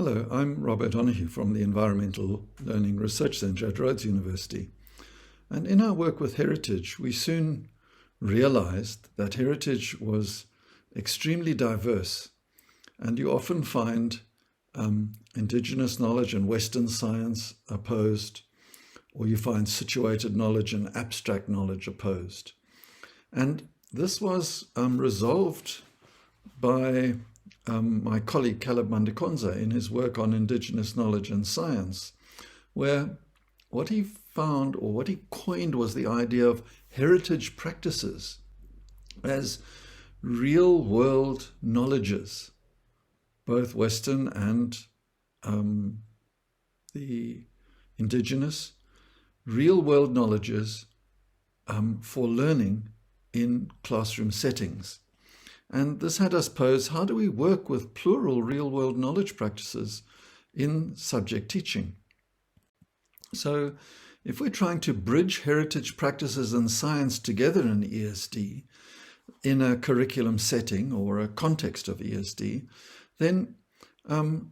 Hello, I'm Rob O Donoghue from the Environmental Learning Research Centre at Rhodes University. And in our work with heritage, we soon realized that heritage was extremely diverse. And you often find indigenous knowledge and Western science opposed, or you find situated knowledge and abstract knowledge opposed. And this was resolved by my colleague Caleb Mandekonza in his work on indigenous knowledge and science, where what he found, or what he coined, was the idea of heritage practices as real-world knowledges, both Western and the indigenous, real-world knowledges for learning in classroom settings. And this had us pose, how do we work with plural real-world knowledge practices in subject teaching? So if we're trying to bridge heritage practices and science together in ESD, in a curriculum setting or a context of ESD, then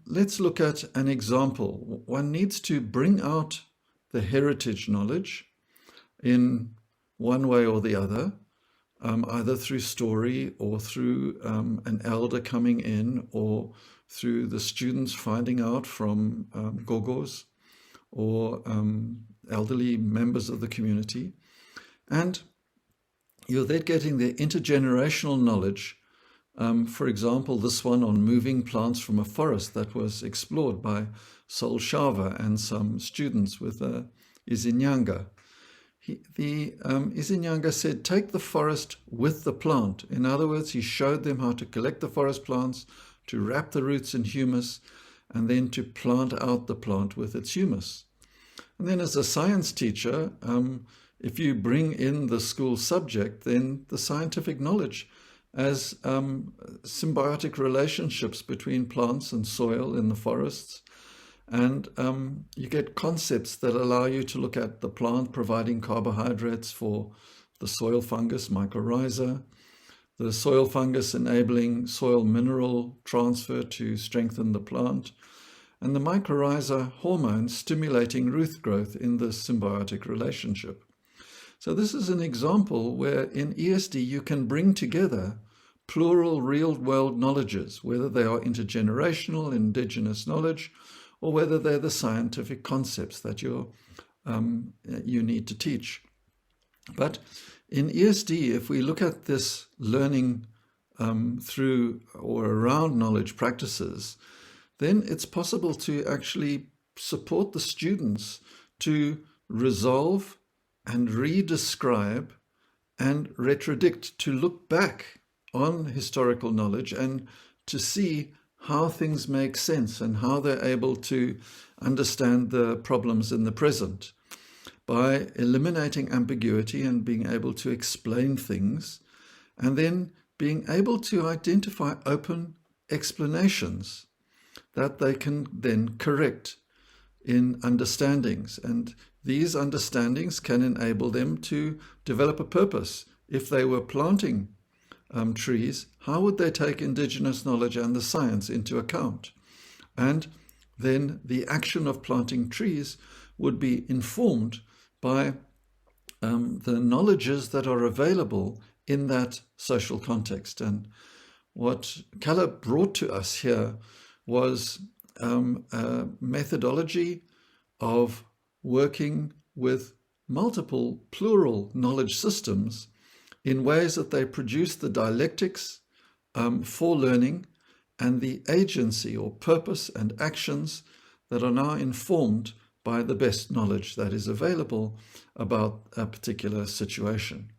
let's look at an example. One needs to bring out the heritage knowledge in one way or the other, either through story or through an elder coming in, or through the students finding out from gogos or elderly members of the community. And you're then getting the intergenerational knowledge. For example, this one on moving plants from a forest that was explored by Sol Shava and some students with Izinyanga. The Izinyanga said, take the forest with the plant. In other words, he showed them how to collect the forest plants, to wrap the roots in humus, and then to plant out the plant with its humus. And then as a science teacher, if you bring in the school subject, then the scientific knowledge as symbiotic relationships between plants and soil in the forests. And you get concepts that allow you to look at the plant providing carbohydrates for the soil fungus, mycorrhiza, the soil fungus enabling soil mineral transfer to strengthen the plant, and the mycorrhiza hormone stimulating root growth in this symbiotic relationship. So this is an example where in ESD you can bring together plural real-world knowledges, whether they are intergenerational, indigenous knowledge, or whether they're the scientific concepts that you need to teach. But in ESD, if we look at this learning through or around knowledge practices, then it's possible to actually support the students to resolve and redescribe and retrodict, to look back on historical knowledge and to see how things make sense and how they're able to understand the problems in the present by eliminating ambiguity and being able to explain things, and then being able to identify open explanations that they can then correct in understandings. And these understandings can enable them to develop a purpose. If they were planting trees, how would they take indigenous knowledge and the science into account? And then the action of planting trees would be informed by the knowledges that are available in that social context. And what Caleb brought to us here was a methodology of working with multiple plural knowledge systems in ways that they produce the dialectics for learning and the agency or purpose and actions that are now informed by the best knowledge that is available about a particular situation.